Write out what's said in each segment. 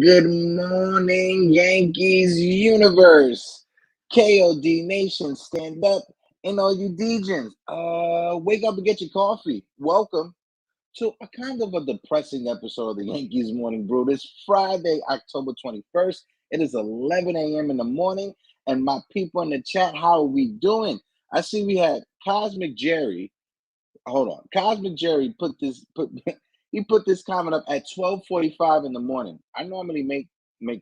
Good morning, Yankees universe. KOD Nation, stand up. And all you DJs, wake up and get your coffee. Welcome to a kind of a depressing episode of the Yankees Morning Brew. This Friday, October 21st. It is 11 a.m. in the morning. And my people in the chat, how are we doing? I see we had Cosmic Jerry. Hold on. Cosmic Jerry put this comment up at 12:45 in the morning. I normally make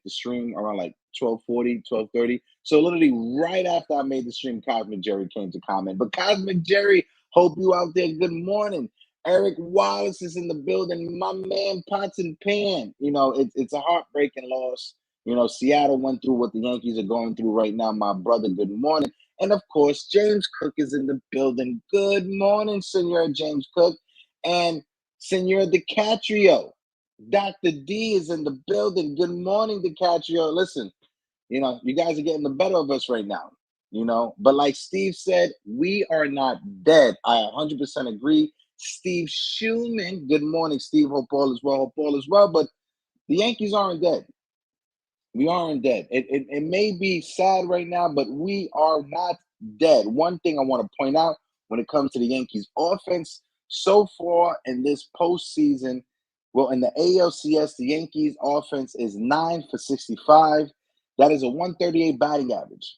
the stream around like 12:40, 12:30. So literally right after I made the stream, Cosmic Jerry came to comment. But Cosmic Jerry, hope you out there. Good morning. Eric Wallace is in the building. My man Pots and Pan. You know, it's a heartbreaking loss. You know, Seattle went through what the Yankees are going through right now. My brother, good morning. And of course, James Cook is in the building. Good morning, Senor James Cook. And Senor DiCatrio, Dr. D is in the building. Good morning, DiCatrio. Listen, you know, you guys are getting the better of us right now, you know. But like Steve said, we are not dead. I 100% agree. Steve Schumann, good morning, Steve. Hope all is well. Hope all is well. But the Yankees aren't dead. We aren't dead. It may be sad right now, but we are not dead. One thing I want to point out when it comes to the Yankees offense, so far in this postseason, well, in the ALCS, the Yankees offense is 9 for 65. That is a 138 batting average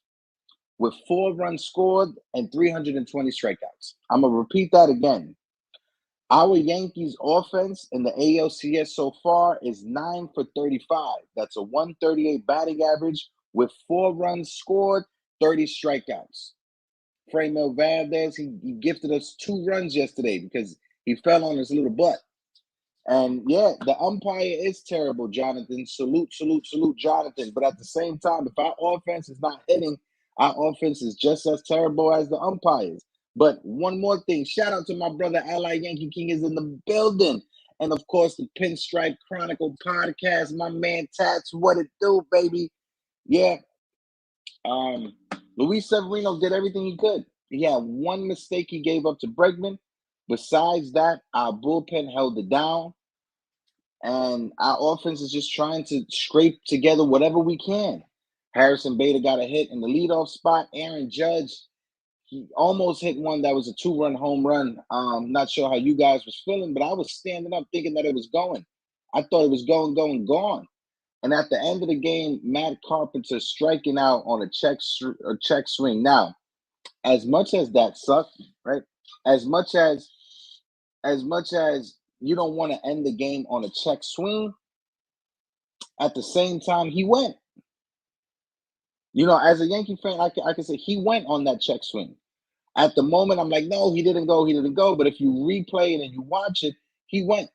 with 4 runs scored and 320 strikeouts. I'm going to repeat that again. Our Yankees offense in the ALCS so far is 9 for 35. That's a 138 batting average with 4 runs scored, 30 strikeouts. Fremel Valdez, he gifted us 2 runs yesterday because he fell on his little butt. And yeah, the umpire is terrible, Jonathan. Salute, Jonathan. But at the same time, if our offense is not hitting, our offense is just as terrible as the umpires. But one more thing, shout out to my brother Ally Yankee King is in the building. And of course, the Pinstripe Chronicle podcast, my man Tats, what it do, baby? Yeah. Luis Severino did everything he could. He had one mistake he gave up to Bregman. Besides that, our bullpen held it down. And our offense is just trying to scrape together whatever we can. Harrison Bader got a hit in the leadoff spot. Aaron Judge, he almost hit one that was a 2-run home run. Not sure how you guys was feeling, but I was standing up thinking that it was going. I thought it was going, gone. And at the end of the game, Matt Carpenter striking out on a check swing. Now, as much as that sucked, right? As much as you don't want to end the game on a check swing, at the same time, he went. You know, as a Yankee fan, I can say he went on that check swing. At the moment, I'm like, no, he didn't go. But if you replay it and you watch it, he went.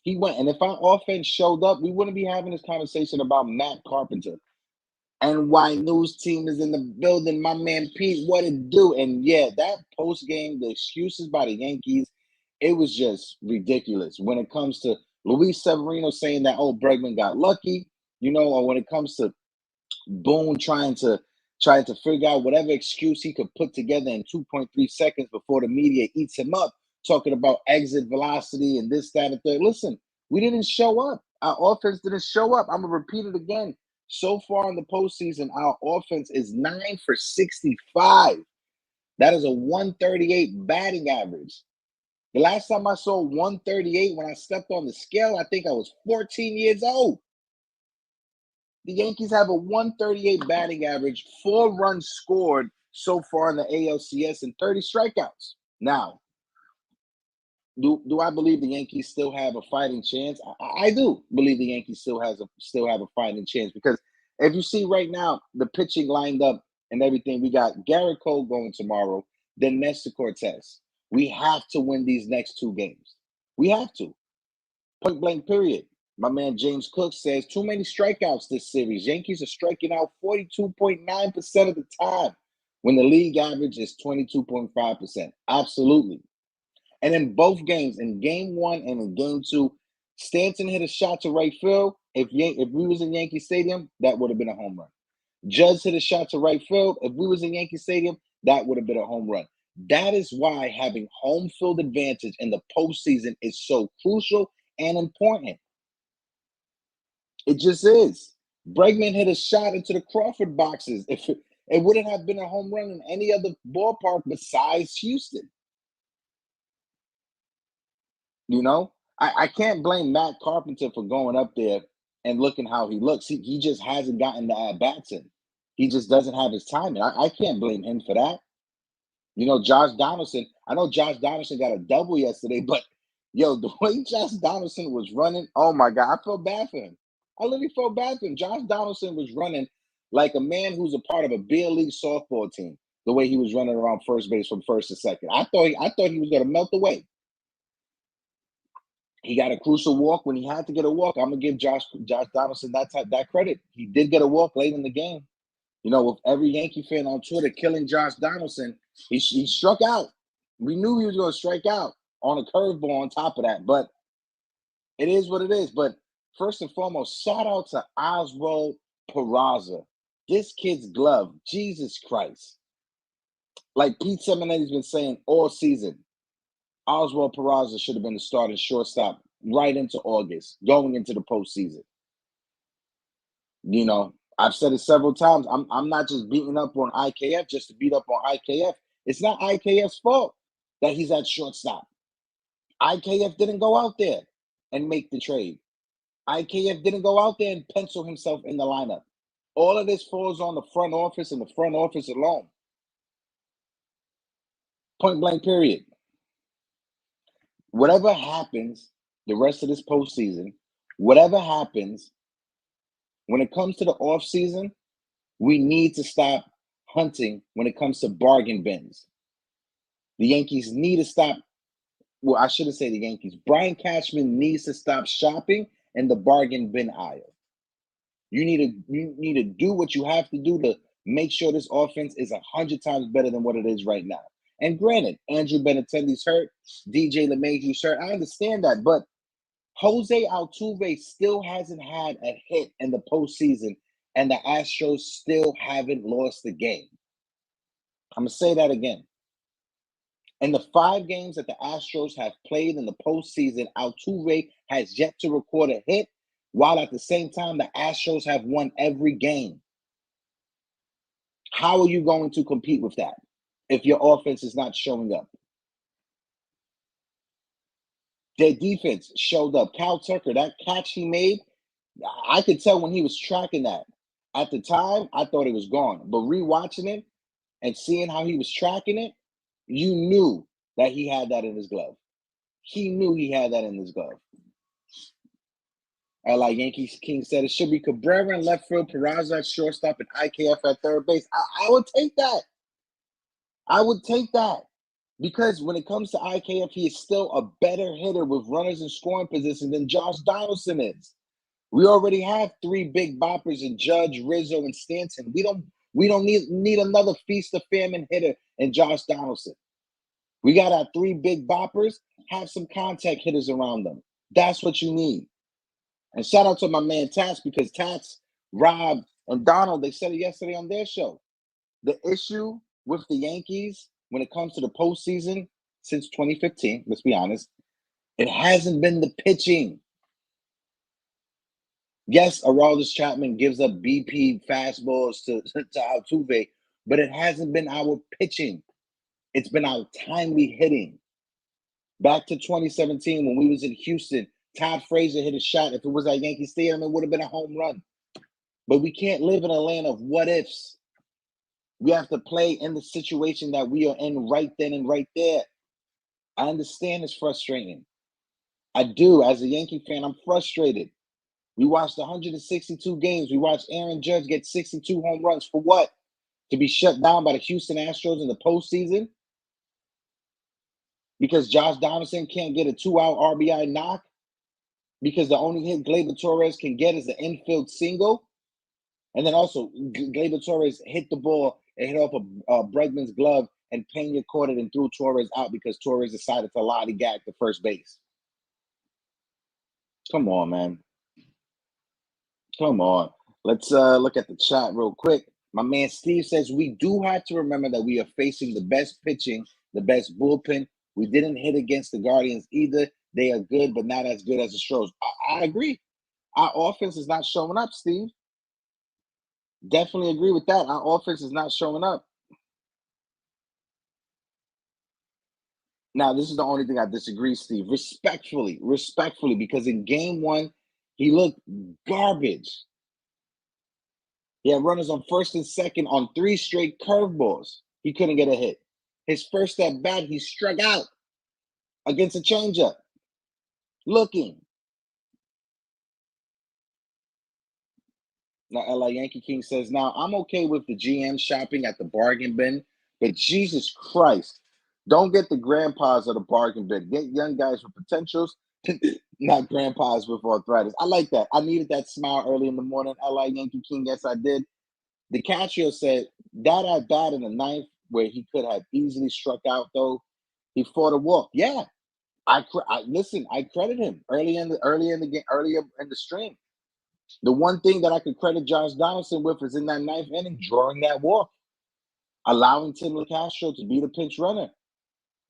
He went. And if our offense showed up, we wouldn't be having this conversation about Matt Carpenter. NY News team is in the building. My man Pete, what it do? And yeah, that post game, the excuses by the Yankees, it was just ridiculous. When it comes to Luis Severino saying that, oh, Bregman got lucky, you know, or when it comes to Boone trying to figure out whatever excuse he could put together in 2.3 seconds before the media eats him up, talking about exit velocity and this, that, and third. Listen, we didn't show up. Our offense didn't show up. I'm going to repeat it again. So far in the postseason, our offense is 9 for 65. That is a 138 batting average. The last time I saw 138 when I stepped on the scale, I think I was 14 years old. The Yankees have a 138 batting average, 4 runs scored so far in the ALCS, and 30 strikeouts. Now, Do I believe the Yankees still have a fighting chance? I do believe the Yankees still have a fighting chance because if you see right now the pitching lined up and everything, we got Garrett Cole going tomorrow, then Nestor Cortez. We have to win these next two games. We have to. Point blank. Period. My man James Cook says too many strikeouts this series. Yankees are striking out 42.9% of the time when the league average is 22.5%. Absolutely. And in both games, in game one and in game two, Stanton hit a shot to right field. If we was in Yankee Stadium, that would have been a home run. Judge hit a shot to right field. If we was in Yankee Stadium, that would have been a home run. That is why having home field advantage in the postseason is so crucial and important. It just is. Bregman hit a shot into the Crawford boxes. If it wouldn't have been a home run in any other ballpark besides Houston. You know, I can't blame Matt Carpenter for going up there and looking how he looks. He just hasn't gotten the at-bats in. He just doesn't have his timing. I can't blame him for that. You know, Josh Donaldson, I know Josh Donaldson got a double yesterday, but yo, the way Josh Donaldson was running, oh my God, I felt bad for him. I literally felt bad for him. Josh Donaldson was running like a man who's a part of a beer league softball team, the way he was running around first base from first to second. I thought he was gonna melt away. He got a crucial walk when he had to get a walk. I'm gonna give Josh Donaldson that credit. He did get a walk late in the game. You know, with every Yankee fan on Twitter killing Josh Donaldson, he struck out. We knew he was going to strike out on a curveball on top of that, but it is what it is. But first and foremost, shout out to Oswald Peraza. This kid's glove, Jesus Christ. Like Pete Simonetti's been saying all season, Oswald Peraza should have been the starting shortstop right into August, going into the postseason. You know, I've said it several times. I'm not just beating up on IKF just to beat up on IKF. It's not IKF's fault that he's at shortstop. IKF didn't go out there and make the trade. IKF didn't go out there and pencil himself in the lineup. All of this falls on the front office and the front office alone. Point blank, period. Whatever happens the rest of this postseason, whatever happens, when it comes to the offseason, we need to stop hunting when it comes to bargain bins. The Yankees need to stop. Well, I shouldn't say the Yankees. Brian Cashman needs to stop shopping in the bargain bin aisle. You need to do what you have to do to make sure this offense is 100 times better than what it is right now. And granted, Andrew Benintendi's hurt, DJ LeMahieu's hurt. I understand that, but Jose Altuve still hasn't had a hit in the postseason, and the Astros still haven't lost the game. I'm going to say that again. In the 5 games that the Astros have played in the postseason, Altuve has yet to record a hit, while at the same time, the Astros have won every game. How are you going to compete with that if your offense is not showing up? Their defense showed up. Cal Tucker, that catch he made, I could tell when he was tracking that. At the time, I thought it was gone. But rewatching it and seeing how he was tracking it, you knew that he had that in his glove. He knew he had that in his glove. Like Yankees King said, it should be Cabrera in left field, Peraza at shortstop, and IKF at third base. I would take that. I would take that. Because when it comes to IKF, he is still a better hitter with runners in scoring position than Josh Donaldson is. We already have 3 big boppers in Judge, Rizzo, and Stanton. We don't need another feast of famine hitter in Josh Donaldson. We got our 3 big boppers, have some contact hitters around them. That's what you need. And shout out to my man Tats, because Tats, Rob, and Donald, they said it yesterday on their show. The issue with the Yankees when it comes to the postseason since 2015, let's be honest, it hasn't been the pitching. Yes, Aroldis Chapman gives up BP fastballs to Altuve, but it hasn't been our pitching. It's been our timely hitting. Back to 2017 when we was in Houston, Todd Frazier hit a shot. If it was at Yankee Stadium, it would have been a home run. But we can't live in a land of what ifs. We have to play in the situation that we are in right then and right there. I understand it's frustrating. I do. As a Yankee fan, I'm frustrated. We watched 162 games. We watched Aaron Judge get 62 home runs for what? To be shut down by the Houston Astros in the postseason? Because Josh Donaldson can't get a 2-out RBI knock? Because the only hit Gleyber Torres can get is the infield single? And then also, Gleyber Torres hit the ball and hit off Bregman's glove, and Pena caught it and threw Torres out because Torres decided to lollygag to first base. Come on, man. Come on. Let's look at the chat real quick. My man Steve says, we do have to remember that we are facing the best pitching, the best bullpen. We didn't hit against the Guardians either. They are good, but not as good as the Astros. I agree. Our offense is not showing up, Steve. Definitely agree with that. Our offense is not showing up. Now, this is the only thing I disagree, Steve. Respectfully, because in game one, he looked garbage. He had runners on first and second on 3 straight curveballs. He couldn't get a hit. His first at bat, he struck out against a changeup. Looking. Now, LA Yankee King says, now, I'm okay with the GM shopping at the bargain bin, but Jesus Christ, don't get the grandpas of the bargain bin. Get young guys with potentials, not grandpas with arthritis. I like that. I needed that smile early in the morning. LA Yankee King, yes, I did. DiCaprio said that at bat in the ninth, where he could have easily struck out, though, he fought a walk. Yeah, I listen. I credit him earlier in the stream. The one thing that I could credit Josh Donaldson with is in that ninth inning, drawing that walk, allowing Tim LeCastro to be the pinch runner.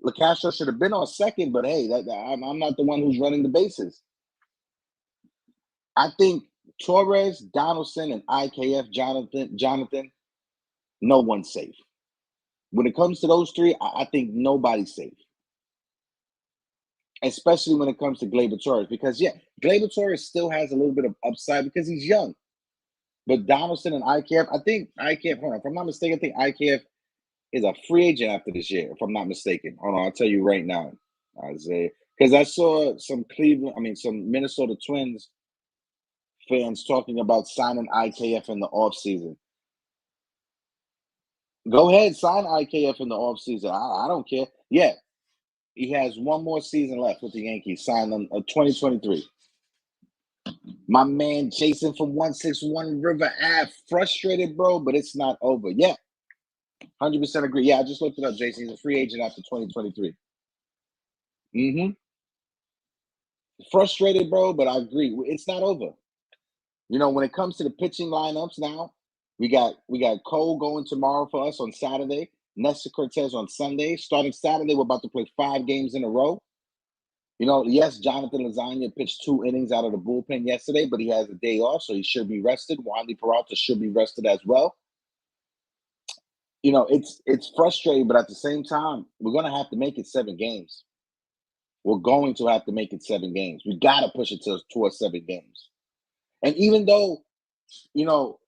LeCastro should have been on second, but hey, I'm not the one who's running the bases. I think Torres, Donaldson, and IKF Jonathan, no one's safe. When it comes to those three, I think nobody's safe. Especially when it comes to Gleyber Torres, because Gleyber Torres still has a little bit of upside because he's young. But Donaldson and IKF, I think IKF, hold on, if I'm not mistaken, I think IKF is a free agent after this year, if I'm not mistaken. Hold on, I'll tell you right now, Isaiah. Because I saw some Minnesota Twins fans talking about signing IKF in the offseason. Go ahead, sign IKF in the offseason. I don't care. Yeah, he has one more season left with the Yankees. Signed on 2023. My man Jason from 161 River Ave, frustrated, bro, but it's not over. Yeah, 100% agree. Yeah, I just looked it up, Jason. He's a free agent after 2023. Frustrated, bro, but I agree. It's not over. You know, when it comes to the pitching lineups now, we got Cole going tomorrow for us on Saturday. Nestor Cortez on Sunday. Starting Saturday, we're about to play 5 games in a row. You know, yes, Jonathan Lasagna pitched 2 innings out of the bullpen yesterday, but he has a day off, so he should be rested. Wandy Peralta should be rested as well. You know, it's frustrating, but at the same time, we're going to have to make it 7 games. We're going to have to make it 7 games. We got to push it towards 7 games. And even though, you know,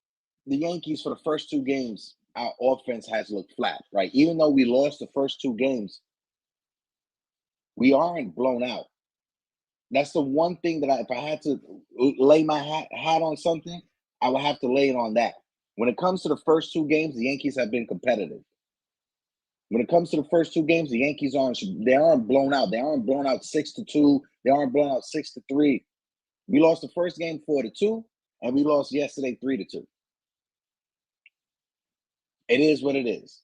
the Yankees for the first 2 games, our offense has looked flat, right? Even though we lost the first 2 games, we aren't blown out. That's the one thing that if I had to lay my hat on something, I would have to lay it on that. When it comes to the first 2 games, the Yankees have been competitive. When it comes to the first 2 games, the Yankees aren't blown out. They aren't blown out 6-2. They aren't blown out 6-3. We lost the first game 4-2, and we lost yesterday 3-2. It is what it is.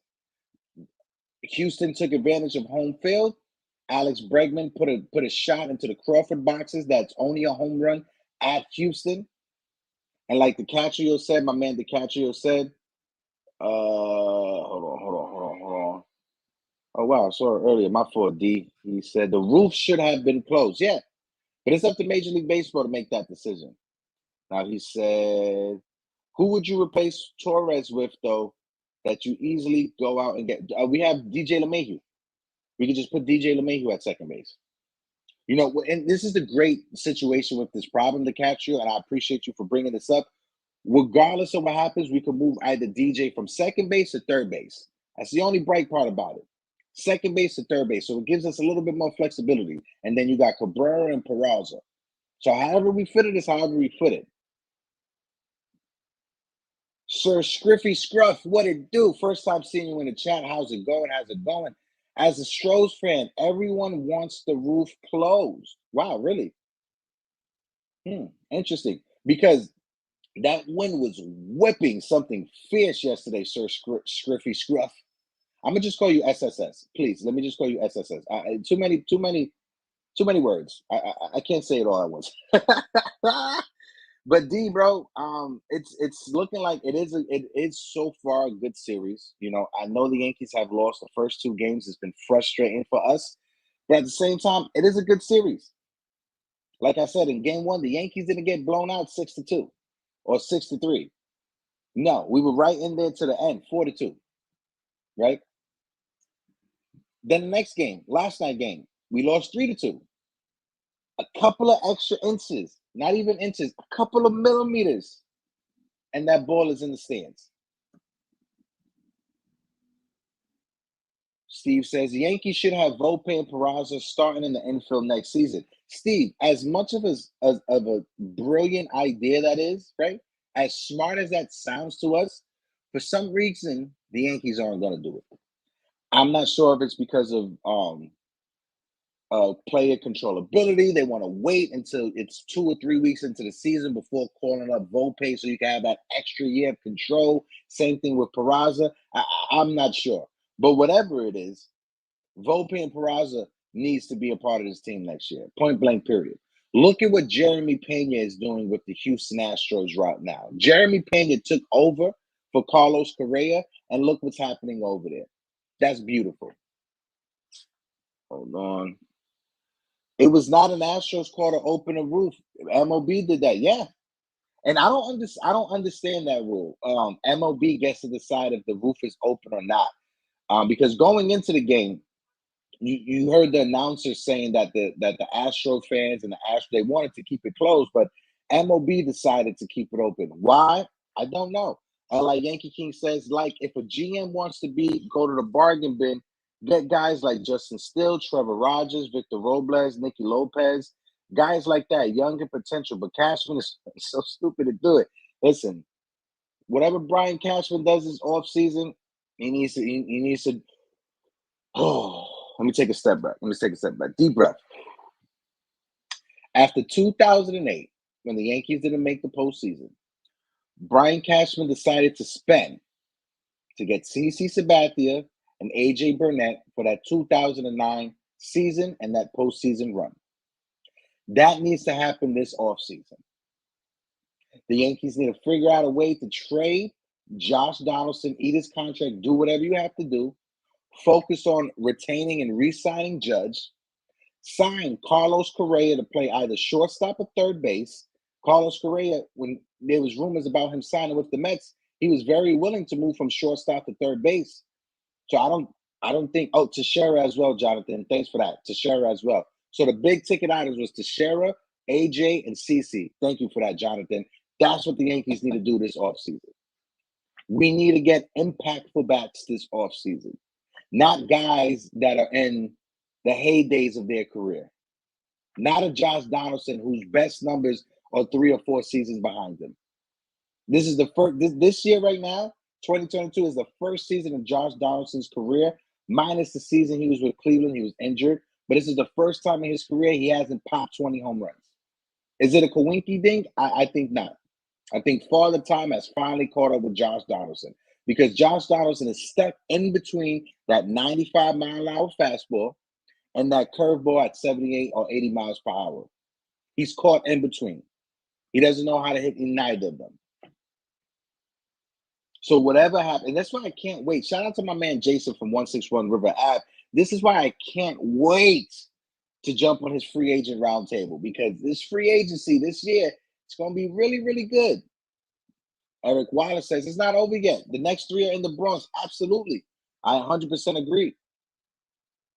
Houston took advantage of home field. Alex Bregman put a shot into the Crawford boxes. That's only a home run at Houston. And like DiCaprio said, my man DiCaprio said, hold on. Oh, wow, I saw it earlier. My fault, D. He said the roof should have been closed. Yeah, but it's up to Major League Baseball to make that decision. Now, he said, who would you replace Torres with, though, that you easily go out and get? We have DJ LeMahieu. We could just put DJ LeMahieu at second base. You know, and this is the great situation with this problem to catch you, and I appreciate you for bringing this up. Regardless of what happens, we can move either DJ from second base to third base. That's the only bright part about it. second base to third base. So it gives us a little bit more flexibility. And then you got Cabrera and Peraza. So however we fit it is however we fit it. Sir Scriffy Scruff, what it do? First time seeing you in the chat. How's it going? How's it going? As a Astros fan, everyone wants the roof closed. Wow, really? Interesting. Because that wind was whipping something fierce yesterday, Sir Scriffy Scruff. I'm gonna just call you SSS, please. Let me just call you SSS. Too many words. I can't say it all at once. But D, bro, it's looking like it is so far a good series. You know, I know the Yankees have lost the first two games. It's been frustrating for us, but at the same time, it is a good series. Like I said, in game one, the Yankees didn't get blown out 6-2 or 6-3. No, we were right in there to the end, 4-2. Right? Then the next game, last night game, we lost 3-2. A couple of extra inches, not even inches, a couple of millimeters, and that ball is in the stands. Steve says the Yankees should have Volpe and Peraza starting in the infield next season. Steve, as much of a brilliant idea that is, right? As smart as that sounds to us, for some reason the Yankees aren't going to do it. I'm not sure if it's because of player controllability. They want to wait until it's 2 or 3 weeks into the season before calling up Volpe so you can have that extra year of control. Same thing with Peraza. I'm not sure. But whatever it is, Volpe and Peraza needs to be a part of this team next year. Point blank, period. Look at what Jeremy Pena is doing with the Houston Astros right now. Jeremy Pena took over for Carlos Correa, and look what's happening over there. That's beautiful. Hold on. It was not an Astros call to open a roof. MLB did that, yeah. And I don't understand that rule. MLB gets to decide if the roof is open or not. Because going into the game, you heard the announcers saying that the Astro fans and the Astros they wanted to keep it closed, but MLB decided to keep it open. Why? I don't know. Like Yankee King says, like if a GM wants to go to the bargain bin, get guys like Justin Steele, Trevor Rogers, Victor Robles, Nicky Lopez, guys like that, young and potential. But Cashman is so stupid to do it. Listen, whatever Brian Cashman does this offseason, he needs to. Oh, let me take a step back. Deep breath. After 2008, when the Yankees didn't make the postseason, Brian Cashman decided to spend to get CC Sabathia and AJ Burnett for that 2009 season and that postseason run. That needs to happen this offseason. The Yankees need to figure out a way to trade Josh Donaldson, eat his contract, do whatever you have to do, focus on retaining and re-signing Judge, sign Carlos Correa to play either shortstop or third base. Carlos Correa, when there was rumors about him signing with the Mets, he was very willing to move from shortstop to third base. So I don't think. Oh, Teixeira as well, Jonathan. Thanks for that. Teixeira as well. So the big ticket items was Teixeira, AJ, and CC. Thank you for that, Jonathan. That's what the Yankees need to do this offseason. We need to get impactful bats this offseason, not guys that are in the heydays of their career. Not a Josh Donaldson whose best numbers are 3 or 4 seasons behind him. This is the first. This year right now, 2022 is the first season of Josh Donaldson's career, minus the season he was with Cleveland. He was injured, but this is the first time in his career he hasn't popped 20 home runs. Is it a coinky ding? I think not. I think Father Time has finally caught up with Josh Donaldson because Josh Donaldson is stuck in between that 95-mile-an-hour fastball and that curveball at 78 or 80 miles per hour. He's caught in between. He doesn't know how to hit neither of them. So whatever happens, and that's why I can't wait. Shout out to my man Jason from 161 River Ave. This is why I can't wait to jump on his free agent roundtable because this free agency this year, it's going to be really, really good. Eric Wallace says it's not over yet. The next 3 are in the Bronx. Absolutely. I 100% agree.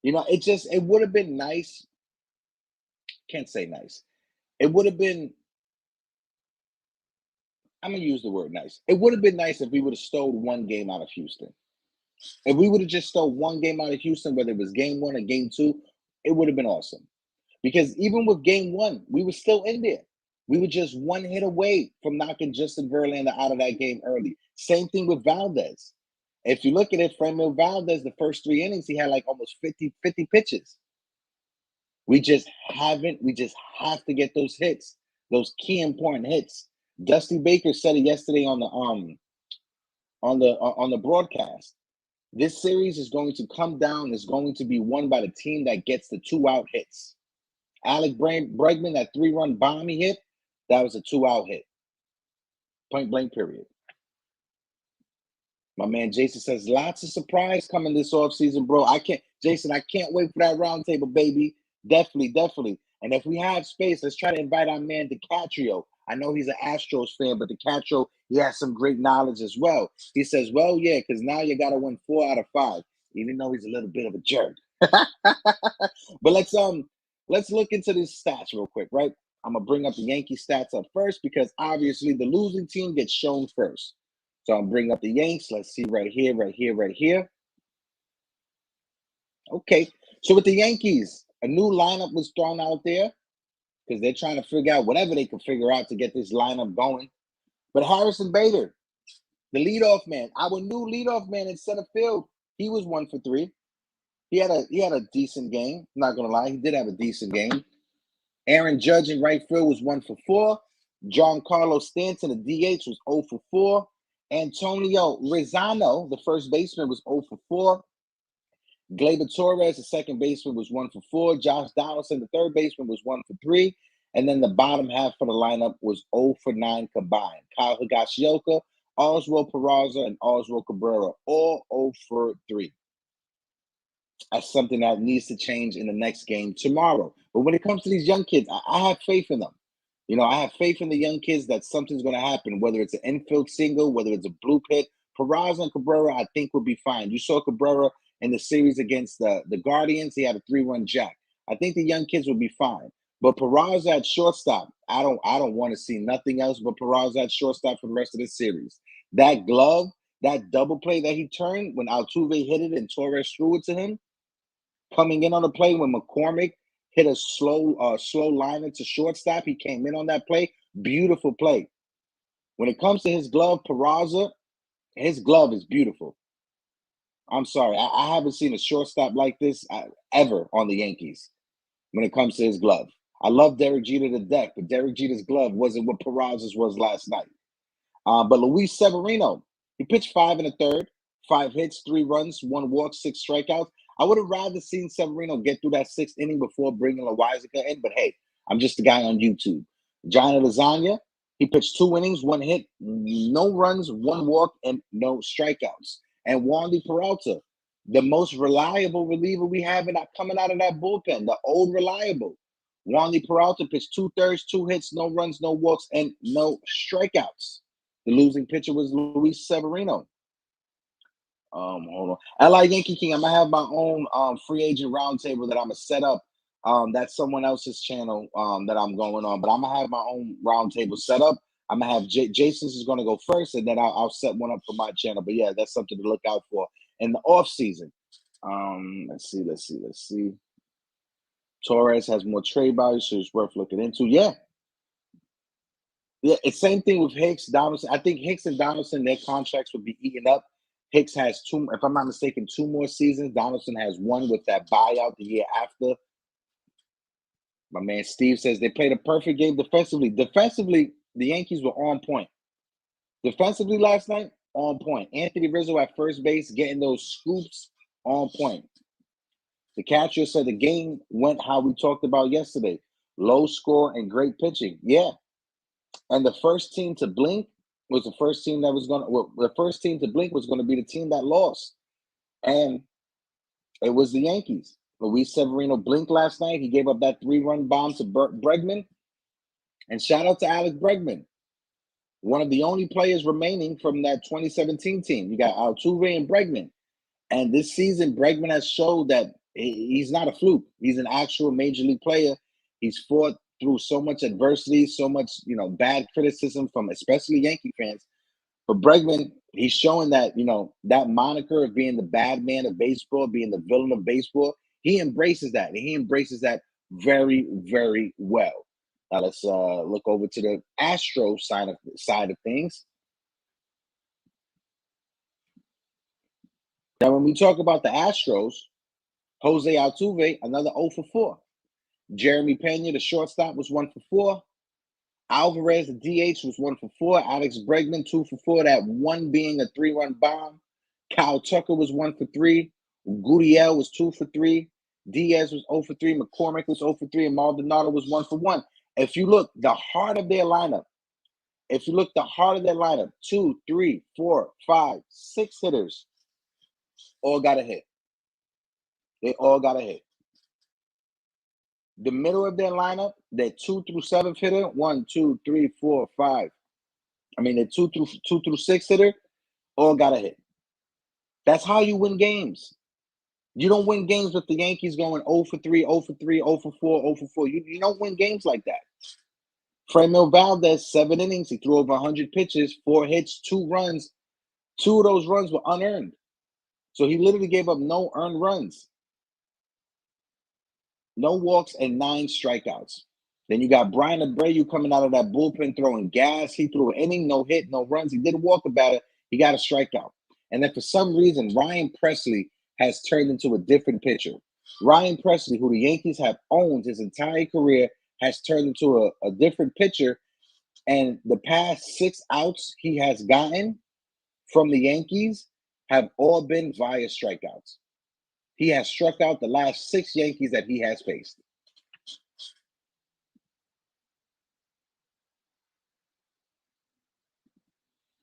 You know, it would have been nice. Can't say nice. It would have been, I'm going to use the word nice. It would have been nice if we would have stole one game out of Houston. If we would have just stole one game out of Houston, whether it was game 1 or game 2, it would have been awesome. Because even with game 1, we were still in there. We were just one hit away from knocking Justin Verlander out of that game early. Same thing with Valdez. If you look at it, Framil Valdez, the first 3 innings, he had like almost 50 pitches. We just have to get those hits, those key important hits. Dusty Baker said it yesterday on the broadcast. This series is going to come down, is going to be won by the team that gets the 2-out hits. Alex Bregman, that 3-run bomb he hit, that was a 2-out hit. Point blank, period. My man Jason says, lots of surprise coming this offseason, bro. Jason, I can't wait for that roundtable, baby. Definitely. And if we have space, let's try to invite our man DiCaprio. I know he's an Astros fan, but DiCaprio, he has some great knowledge as well. He says, well, yeah, because now you got to win 4 out of 5, even though he's a little bit of a jerk. But let's look into these stats real quick, right? I'm going to bring up the Yankee stats up first because obviously the losing team gets shown first. So I'll bring up the Yanks. Let's see right here. Okay. So with the Yankees, a new lineup was thrown out there because they're trying to figure out whatever they can figure out to get this lineup going. But Harrison Bader, the leadoff man, our new leadoff man in center field, he was 1 for 3. He had a decent game. I'm not gonna lie, he did have a decent game. Aaron Judge in right field was 1 for 4. Giancarlo Stanton, the DH, was 0 for 4. Antonio Rizzo, the first baseman, was 0 for 4. Gleyber Torres, the second baseman, was 1 for 4. Josh Donaldson, the third baseman, was 1 for 3. And then the bottom half of the lineup was 0 for 9 combined. Kyle Higashioka, Oswald Peraza, and Oswald Cabrera, all 0 for 3. That's something that needs to change in the next game tomorrow. But when it comes to these young kids, I have faith in them. I have faith in the young kids that something's going to happen, whether it's an infield single, whether it's a blue hit. Peraza and Cabrera, I think, will be fine. You saw Cabrera in the series against the Guardians. He had a 3-run jack. I think the young kids will be fine. But Peraza at shortstop, I don't want to see nothing else but Peraza at shortstop for the rest of the series. That glove, that double play that he turned when Altuve hit it and Torres threw it to him, coming in on the play when McCormick hit a slow liner to shortstop. He came in on that play. Beautiful play. When it comes to his glove, Peraza, his glove is beautiful. I'm sorry. I haven't seen a shortstop like this ever on the Yankees when it comes to his glove. I love Derek Jeter to death, but Derek Jeter's glove wasn't what Peraza's was last night. But Luis Severino, he pitched 5 1/3, 5 hits, 3 runs, 1 walk, 6 strikeouts. I would have rather seen Severino get through that 6th inning before bringing Loizaga in, but hey, I'm just a guy on YouTube. Johnny Lasagna, he pitched 2 innings, 1 hit, no runs, 1 walk, and no strikeouts. And Wandy Peralta, the most reliable reliever we have coming out of that bullpen, the old reliable. Wandy Peralta pitched 2/3, 2 hits, no runs, no walks, and no strikeouts. The losing pitcher was Luis Severino. Hold on. LI Yankee King, I'm gonna have my own free agent roundtable that I'm gonna set up. That's someone else's channel that I'm going on, but I'm gonna have my own roundtable set up. I'm gonna have Jason's is gonna go first, and then I'll set one up for my channel. But yeah, that's something to look out for in the off season. Let's see. Torres has more trade value, so it's worth looking into. Yeah, it's same thing with Hicks, Donaldson. I think Hicks and Donaldson, their contracts would be eaten up. Hicks has 2, if I'm not mistaken, 2 more seasons. Donaldson has 1 with that buyout the year after. My man Steve says they played a perfect game defensively. Defensively, the Yankees were on point. Defensively last night, on point. Anthony Rizzo at first base, getting those scoops, on point. The catcher said the game went how we talked about yesterday. Low score and great pitching. Yeah. And the first team to blink was the first team that was the first team to blink was going to be the team that lost. And it was the Yankees. Luis Severino blinked last night. He gave up that 3-run bomb to Bregman. And shout out to Alex Bregman, one of the only players remaining from that 2017 team. You got Altuve and Bregman. And this season, Bregman has showed that he's not a fluke. He's an actual major league player. He's fought through so much adversity, so much, bad criticism from especially Yankee fans. But Bregman, he's showing that, that moniker of being the bad man of baseball, being the villain of baseball, he embraces that. And he embraces that very, very well. Now let's look over to the Astros side of things. Now, when we talk about the Astros, Jose Altuve, another 0 for 4. Jeremy Pena, the shortstop, was 1 for 4. Alvarez, the DH, was 1 for 4. Alex Bregman, 2 for 4. That one being a 3-run bomb. Kyle Tucker was 1 for 3. Gurriel was 2 for 3. Diaz was 0 for 3. McCormick was 0 for 3. And Maldonado was 1 for 1. If you look, the heart of their lineup, 2, 3, 4, 5, 6 hitters all got a hit. They all got a hit. The middle of their lineup, their 2 through 7th hitter, 1, 2, 3, 4, 5. I mean, the 2 through 6 hitter, all got a hit. That's how you win games. You don't win games with the Yankees going 0 for 3, 0 for 3, 0 for 4, 0 for 4. You don't win games like that. Fremel Valdez, 7 innings. He threw over 100 pitches, 4 hits, 2 runs. 2 of those runs were unearned. So he literally gave up no earned runs. No walks and 9 strikeouts. Then you got Brian BREW coming out of that bullpen throwing gas. He threw an inning, no hit, no runs. He didn't walk a batter. He got a strikeout. And then for some reason, Ryan Presley has turned into a different pitcher. Ryan Presley, who the Yankees have owned his entire career, has turned into a different pitcher. And the past 6 outs he has gotten from the Yankees have all been via strikeouts. He has struck out the last 6 Yankees that he has faced.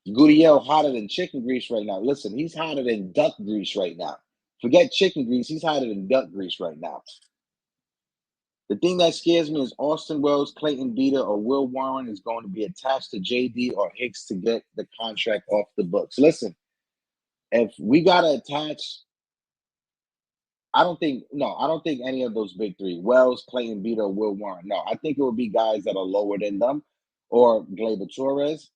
Gurriel hotter than chicken grease right now. Listen, he's hotter than duck grease right now. Forget chicken grease. He's hotter than duck grease right now. The thing that scares me is Austin Wells, Clayton Beeter, or Will Warren is going to be attached to JD or Hicks to get the contract off the books. Listen, if we got to attach, I don't think any of those big 3, Wells, Clayton Beeter, or Will Warren. No, I think it would be guys that are lower than them or Gleyber Torres.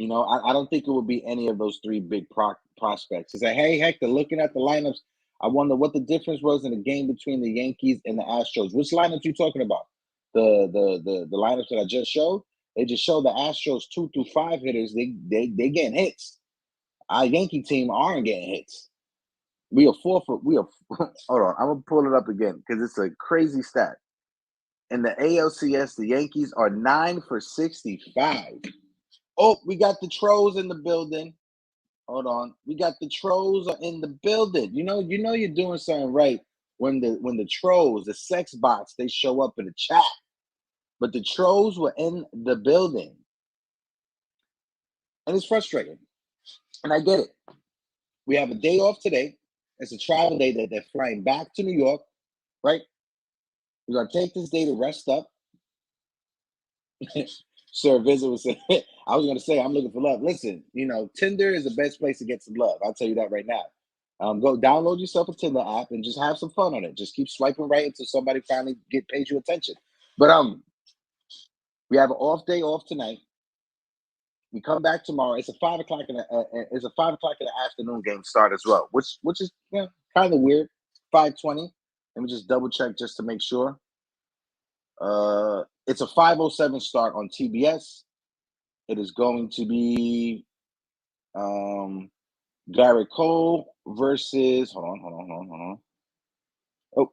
I don't think it would be any of those 3 big prospects. It's like, hey, Hector, looking at the lineups, I wonder what the difference was in the game between the Yankees and the Astros. Which lineups you talking about? The lineups that I just showed? They just showed the Astros 2 through 5 hitters. They getting hits. Our Yankee team aren't getting hits. We are 4 for. Hold on, I'm gonna pull it up again because it's a crazy stat. In the ALCS, the Yankees are 9 for 65. Oh, we got the Trolls in the building. Hold on. We got the Trolls are in the building. You're doing something right when the Trolls, the sex bots, they show up in the chat. But the Trolls were in the building. And it's frustrating. And I get it. We have a day off today. It's a travel day that they're flying back to New York, right? We're going to take this day to rest up. Sir Visit was saying, I was going to say, I'm looking for love. Listen, Tinder is the best place to get some love. I'll tell you that right now. Go download yourself a Tinder app and just have some fun on it. Just keep swiping right until somebody finally pays you attention. But we have an off day off tonight. We come back tomorrow. It's a 5 o'clock in the afternoon game start as well, which is kind of weird. 5:20. Let me just double check just to make sure. It's a 5:07 start on TBS. It is going to be Garrett Cole versus. Hold on. Oh,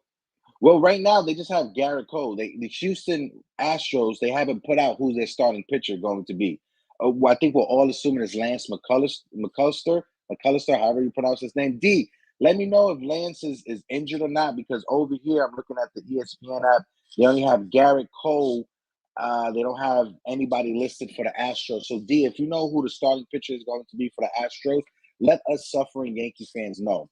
well, right now they just have Garrett Cole. The Houston Astros, they haven't put out who their starting pitcher going to be. I think we're all assuming it's Lance McCullster, however you pronounce his name. D, let me know if Lance is injured or not, because over here I'm looking at the ESPN app. They only have Garrett Cole. They don't have anybody listed for the Astros. So, D, if you know who the starting pitcher is going to be for the Astros, let us suffering Yankee fans know.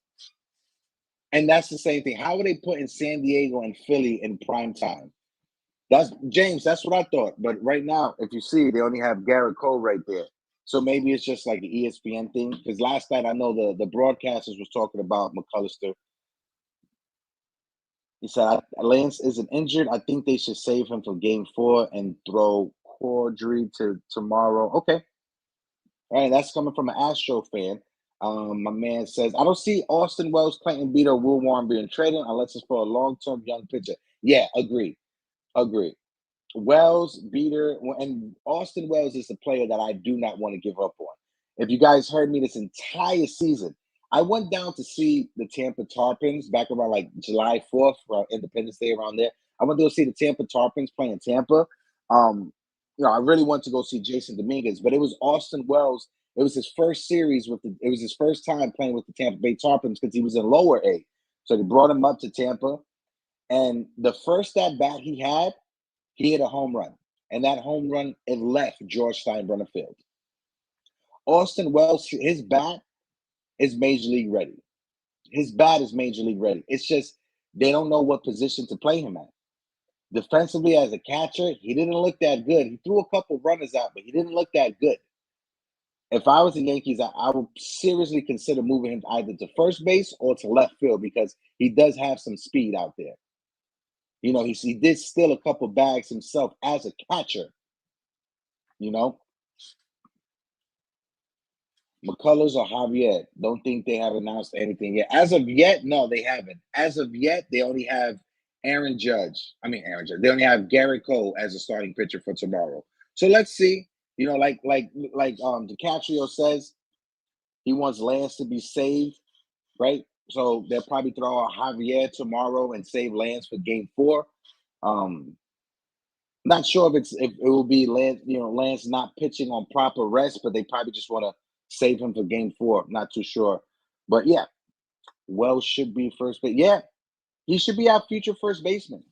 And that's the same thing. How are they putting San Diego and Philly in prime time? That's what I thought. But right now, if you see, they only have Garrett Cole right there. So maybe it's just like the ESPN thing. Because last night I know the broadcasters was talking about McCullster. He said, Lance isn't injured. I think they should save him for game 4 and throw Cordry to tomorrow. Okay. All right, that's coming from an Astro fan. My man says, I don't see Austin Wells, Clayton Beeter, Will Warren being traded unless it's for a long-term young pitcher. Yeah, agree. Agree. Wells, Beater, and Austin Wells is the player that I do not want to give up on. If you guys heard me this entire season, I went down to see the Tampa Tarpons back around like July 4th for Independence Day around there. I went to go see the Tampa Tarpons playing Tampa. I really wanted to go see Jason Dominguez, but it was Austin Wells. It was his first series it was his first time playing with the Tampa Bay Tarpons because he was in lower A. So they brought him up to Tampa. And the first at bat he had, he hit a home run, and that home run, it left George Steinbrenner Field. Austin Wells, his bat is major league ready. His bat is major league ready. It's just they don't know what position to play him at. Defensively, as a catcher, he didn't look that good. He threw a couple runners out, but he didn't look that good. If I was the Yankees, I would seriously consider moving him either to first base or to left field because he does have some speed out there. He did steal a couple bags himself as a catcher. McCullers or Javier, don't think they have announced anything yet. As of yet, no, they haven't. As of yet, they only have Aaron Judge. They only have Garrett Cole as a starting pitcher for tomorrow. So let's see. Like DiCaprio says, he wants Lance to be saved, right? So they'll probably throw out Javier tomorrow and save Lance for Game 4. Not sure if it will be Lance not pitching on proper rest, but they probably just want to save him for Game 4. Not too sure, but yeah, Wells should be first base. Yeah, he should be our future first baseman.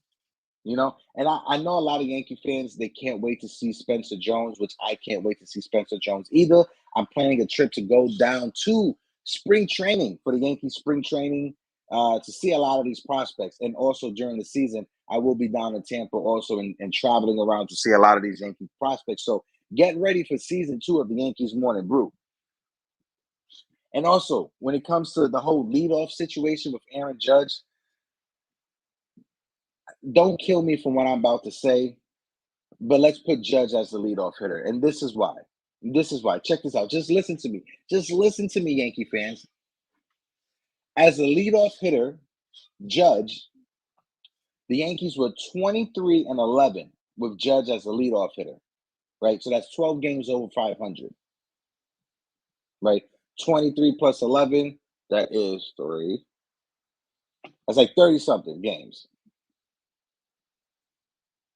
And I know a lot of Yankee fans, they can't wait to see Spencer Jones, which I can't wait to see Spencer Jones either. I'm planning a trip to go down to spring training for the Yankees spring training to see a lot of these prospects. And also during the season, I will be down in Tampa also and traveling around to see a lot of these Yankee prospects. So get ready for season 2 of the Yankees Morning Brew. And also, when it comes to the whole leadoff situation with Aaron Judge, don't kill me for what I'm about to say, but let's put Judge as the leadoff hitter. And this is why. Check this out. Just listen to me. Just listen to me, Yankee fans. As a leadoff hitter, Judge, the Yankees were 23-11 with Judge as a leadoff hitter, right? So that's 12 games over 500, right? 23 plus 11, that is 3. That's like 30-something games.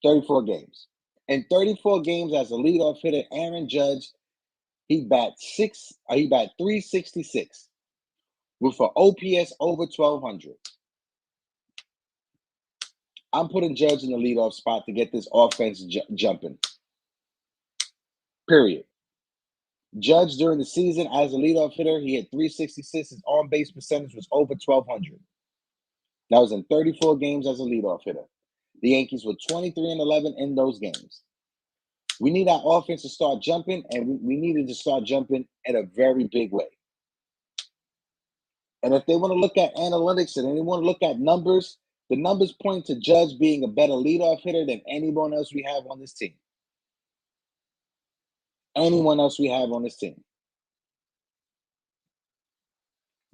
34 games. In 34 games as a leadoff hitter, Aaron Judge, he bat 366 with an OPS over 1,200. I'm putting Judge in the leadoff spot to get this offense jumping. Period. Judge during the season as a leadoff hitter, he had 366. His on-base percentage was over 1,200. That was in 34 games as a leadoff hitter. The Yankees were 23-11 in those games. We need our offense to start jumping, and we needed to start jumping in a very big way. And if they want to look at analytics and they want to look at numbers, the numbers point to Judge being a better leadoff hitter than anyone else we have on this team.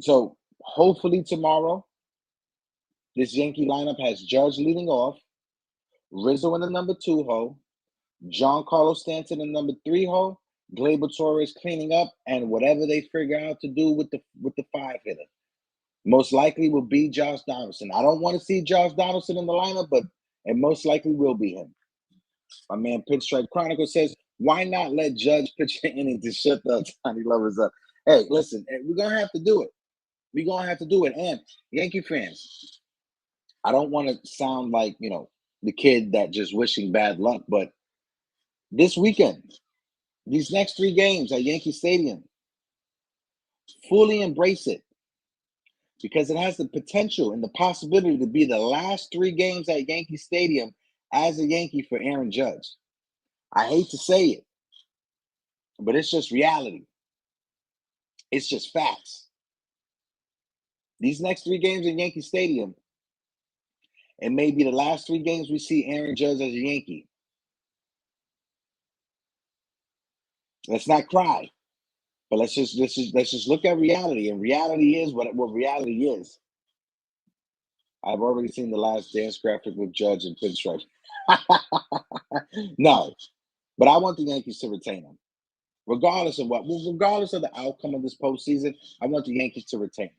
So hopefully tomorrow, this Yankee lineup has Judge leading off, Rizzo in the number 2 hole, Giancarlo Stanton in the number 3 hole, Gleyber Torres cleaning up, and whatever they figure out to do with the 5 hitter. Most likely will be Josh Donaldson. I don't want to see Josh Donaldson in the lineup, but it most likely will be him. My man Pinstripe Chronicle says, why not let Judge pitch an inning to shut the Tiny Lovers up? Hey, listen, we're going to have to do it. And Yankee fans, I don't want to sound like, the kid that just wishing bad luck, but this weekend, these next 3 games at Yankee Stadium, fully embrace it because it has the potential and the possibility to be the last 3 games at Yankee Stadium as a Yankee for Aaron Judge. I hate to say it, but it's just reality. It's just facts. These next 3 games in Yankee Stadium, it may be the last 3 games we see Aaron Judge as a Yankee. Let's not cry. But let's just look at reality, and reality is what reality is. I've already seen the last dance graphic with Judge and Pinstripe. No, but I want the Yankees to retain him, regardless of regardless of the outcome of this postseason. I want the Yankees to retain him.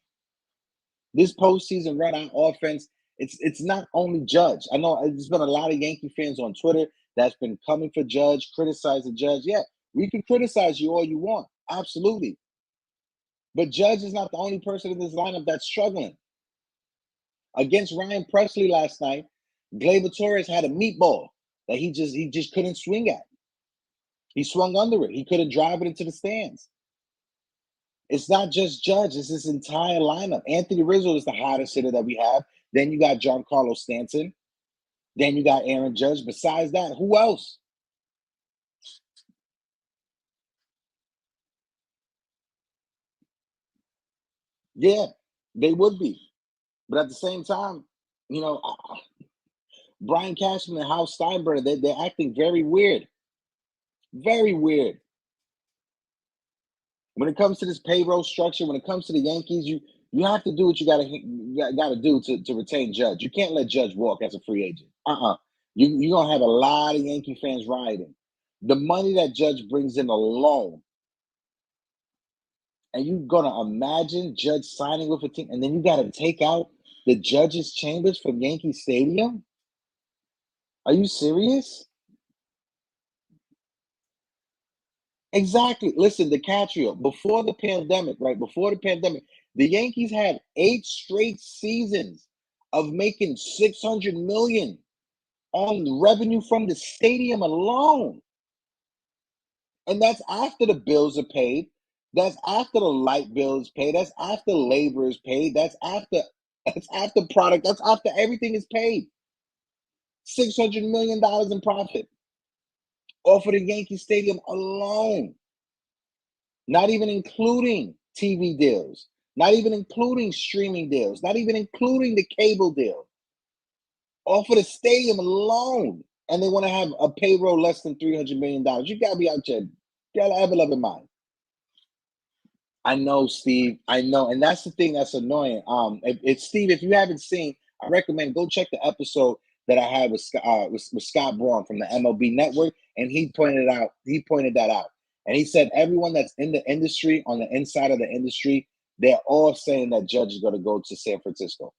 This postseason run on offense, it's not only Judge. I know there's been a lot of Yankee fans on Twitter that's been coming for Judge, criticizing Judge. Yeah, we can criticize you all you want, absolutely. But Judge is not the only person in this lineup that's struggling. Against Ryan Presley last night, Gleyber Torres had a meatball that he just couldn't swing at. He swung under it. He couldn't drive it into the stands. It's not just Judge. It's this entire lineup. Anthony Rizzo is the hottest hitter that we have. Then you got Giancarlo Stanton. Then you got Aaron Judge. Besides that, who else? Yeah, they would be. But at the same time, Brian Cashman and Hal Steinbrenner, they're acting very weird. Very weird. When it comes to this payroll structure, when it comes to the Yankees, you have to do what you gotta do to retain Judge. You can't let Judge walk as a free agent. You're gonna have a lot of Yankee fans rioting. The money that Judge brings in alone, and you're gonna imagine Judge signing with a team, and then you gotta take out the judges' chambers from Yankee Stadium? Are you serious? Exactly. Listen, DiCaprio, before the pandemic, right? Before the pandemic, the Yankees had 8 straight seasons of making 600 million on revenue from the stadium alone. And that's after the bills are paid. That's after the light bill is paid. That's after labor is paid. That's after product. That's after everything is paid. $600 million in profit off of the Yankee Stadium alone. Not even including TV deals, not even including streaming deals, not even including the cable deal. Off of the stadium alone. And they want to have a payroll less than $300 million. You got to be out there. You got to have a love in mind. I know, Steve. I know. And that's the thing that's annoying. Steve, if you haven't seen, I recommend go check the episode that I had with Scott Braun from the MLB Network. And he pointed that out. And he said everyone that's in the industry, on the inside of the industry, they're all saying that Judge is going to go to San Francisco.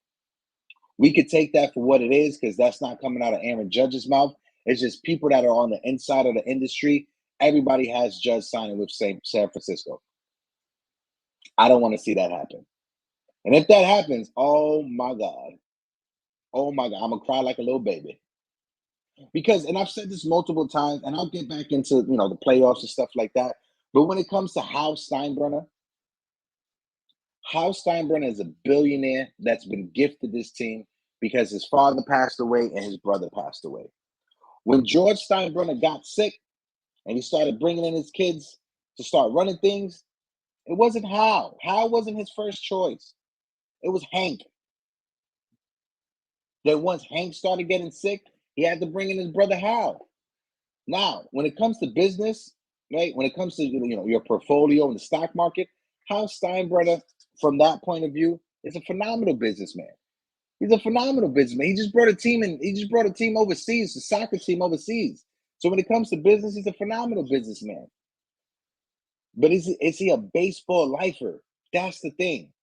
We could take that for what it is, because that's not coming out of Aaron Judge's mouth. It's just people that are on the inside of the industry. Everybody has Judge signing with San Francisco. I don't want to see that happen. And if that happens, oh my God, I'm going to cry like a little baby. Because, and I've said this multiple times, and I'll get back into, the playoffs and stuff like that. But when it comes to Hal Steinbrenner is a billionaire that's been gifted this team because his father passed away and his brother passed away. When George Steinbrenner got sick and he started bringing in his kids to start running things, it wasn't Hal. Hal wasn't his first choice. It was Hank. Then once Hank started getting sick, he had to bring in his brother Hal. Now, when it comes to business, right? When it comes to your portfolio in the stock market, Hal Steinbrenner, from that point of view, is a phenomenal businessman. He's a phenomenal businessman. He just brought a team overseas, the soccer team overseas. So when it comes to business, he's a phenomenal businessman. But is he a baseball lifer? That's the thing.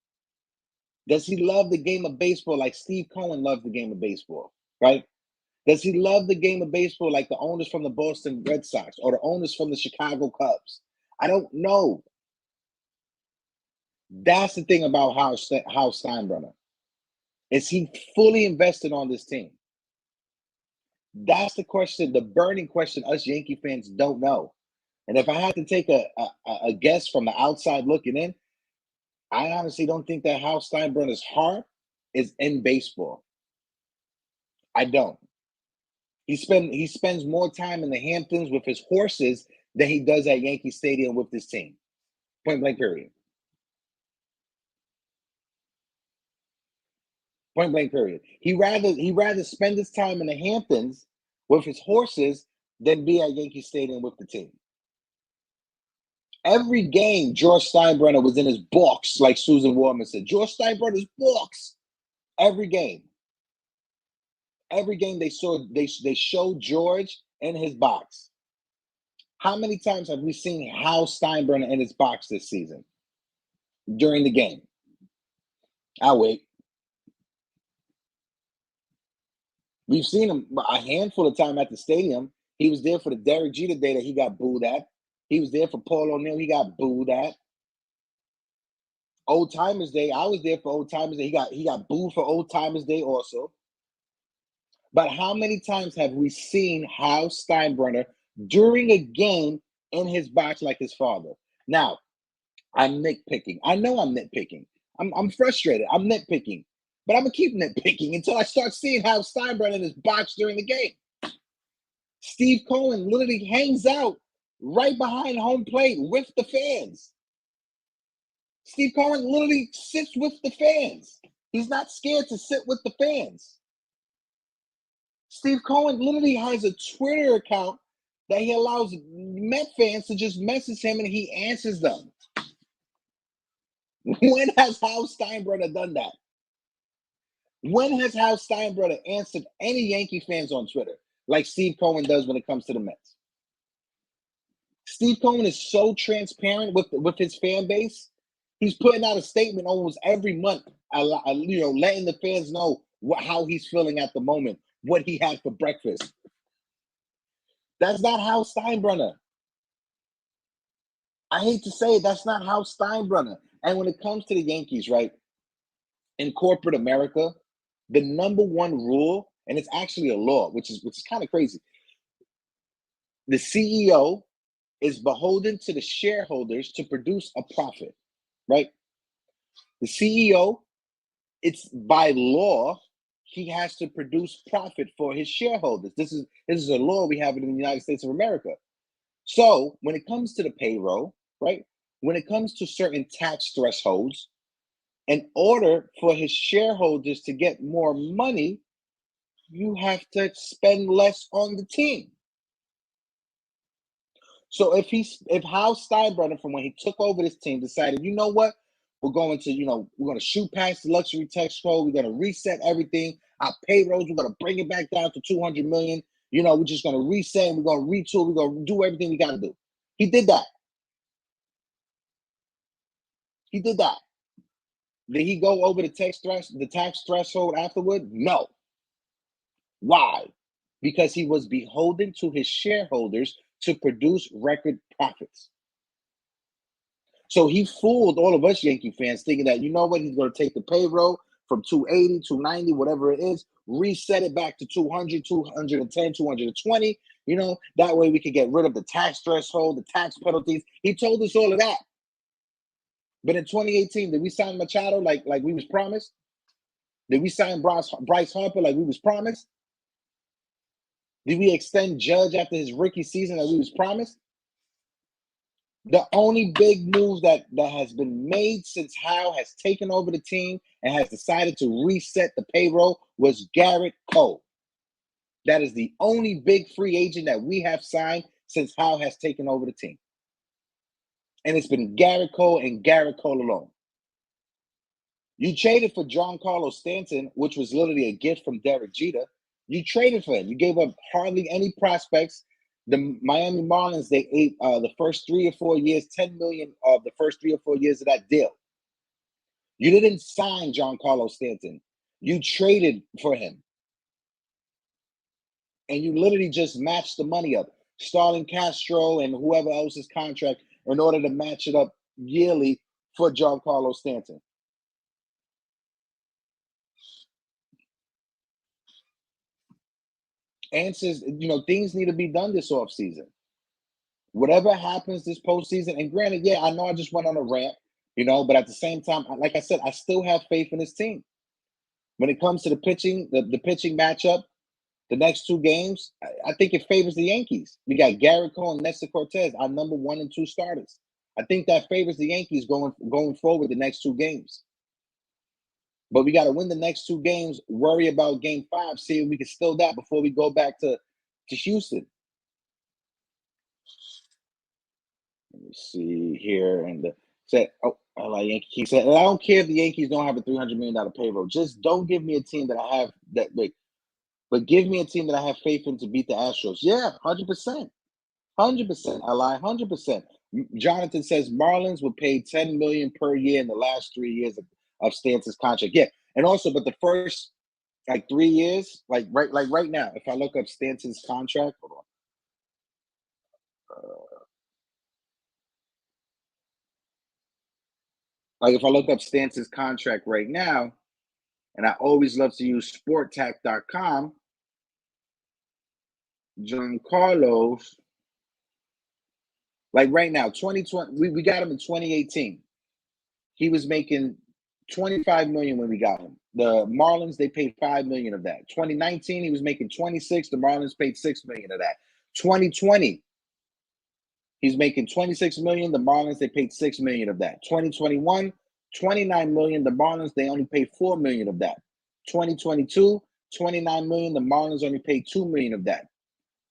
Does he love the game of baseball like Steve Cohen loved the game of baseball, right? Does he love the game of baseball like the owners from the Boston Red Sox or the owners from the Chicago Cubs? I don't know. That's the thing about Hal Steinbrenner. Is he fully invested on this team? That's the question, the burning question us Yankee fans don't know. And if I had to take a guess from the outside looking in, I honestly don't think that Hal Steinbrenner's heart is in baseball. I don't. He spends more time in the Hamptons with his horses than he does at Yankee Stadium with this team. Point blank period. Point blank period. He rather spend his time in the Hamptons with his horses than be at Yankee Stadium with the team. Every game, George Steinbrenner was in his box, like Susan Warman said. George Steinbrenner's box. Every game. Every game they showed George in his box. How many times have we seen Hal Steinbrenner in his box this season during the game? I'll wait. We've seen him a handful of time at the stadium. He was there for the Derek Jeter day that he got booed at. He was there for Paul O'Neill. He got booed at. Old Timers Day. I was there for Old Timers Day. He got booed for Old Timers Day also. But how many times have we seen Hal Steinbrenner during a game in his box like his father? Now, I'm nitpicking. I know I'm nitpicking. I'm frustrated. I'm nitpicking. But I'm going to keep nitpicking until I start seeing Hal Steinbrenner in his box during the game. Steve Cohen literally hangs out right behind home plate with the fans. Steve Cohen literally sits with the fans. He's not scared to sit with the fans. Steve Cohen literally has a Twitter account that he allows Met fans to just message him and he answers them. When has Hal Steinbrenner done that? When has Hal Steinbrenner answered any Yankee fans on Twitter like Steve Cohen does when it comes to the Mets? Steve Cohen is so transparent with his fan base. He's putting out a statement almost every month, letting the fans know how he's feeling at the moment, what he had for breakfast. That's not Hal Steinbrenner. I hate to say it, that's not Hal Steinbrenner. And when it comes to the Yankees, right, in corporate America, the number one rule, and it's actually a law, which is kind of crazy. The CEO is beholden to the shareholders to produce a profit, right? The CEO, it's by law, he has to produce profit for his shareholders. This is a law we have in the United States of America. So when it comes to the payroll, right? When it comes to certain tax thresholds, in order for his shareholders to get more money, you have to spend less on the team. So if Hal Steinbrenner, from when he took over this team, decided, you know what, we're going to shoot past the luxury tax code, we're going to reset everything, our payrolls, we're going to bring it back down to 200 million. We're just going to reset, and we're going to retool, we're going to do everything we got to do. He did that. He did that. Did he go over the tax threshold afterward? No. Why? Because he was beholden to his shareholders to produce record profits. So he fooled all of us Yankee fans thinking that, you know what, he's going to take the payroll from 280, 290, whatever it is, reset it back to 200, 210, 220. That way we can get rid of the tax threshold, the tax penalties. He told us all of that. But in 2018, did we sign Machado like we was promised? Did we sign Bryce Harper like we was promised? Did we extend Judge after his rookie season like we was promised? The only big move that has been made since Hal has taken over the team and has decided to reset the payroll was Garrett Cole. That is the only big free agent that we have signed since Hal has taken over the team. And it's been Garrett Cole and Garrett Cole alone. You traded for Giancarlo Stanton, which was literally a gift from Derek Jeter. You traded for him. You gave up hardly any prospects. The Miami Marlins, they ate the first 3 or 4 years, $10 million of the first 3 or 4 years of that deal. You didn't sign Giancarlo Stanton. You traded for him. And you literally just matched the money up. Starling Castro and whoever else's contract in order to match it up yearly for Giancarlo Stanton. Answers, things need to be done this offseason. Whatever happens this postseason, and granted, yeah, I know I just went on a rant, but at the same time, like I said, I still have faith in this team. When it comes to the pitching, the pitching matchup, the next 2 games, I think it favors the Yankees. We got Garrett Cole and Nestor Cortez, our number 1 and 2 starters. I think that favors the Yankees going forward the next 2 games. But we got to win the next 2 games, worry about game 5, see if we can steal that before we go back to Houston. Let me see here. And the said, oh, he said, I don't care if the Yankees don't have a $300 million payroll. Just don't give me a team that I have that big, but give me a team that I have faith in to beat the Astros. Yeah, 100%. 100%. I lie, 100%. Jonathan says Marlins will pay $10 million per year in the last 3 years of Stanton's contract. Yeah. And also, but the first like 3 years, like right now, if I look up Stanton's contract, hold on. Like if I look up Stanton's contract right now, and I always love to use sporttac.com, Giancarlo's, like right now, 2020, we got him in 2018. He was making 25 million when we got him. The Marlins, they paid 5 million of that. 2019, he was making 26. The Marlins paid 6 million of that. 2020, he's making 26 million. The Marlins, they paid 6 million of that. 2021, 29 million. The Marlins, they only paid 4 million of that. 2022, 29 million. The Marlins only paid 2 million of that.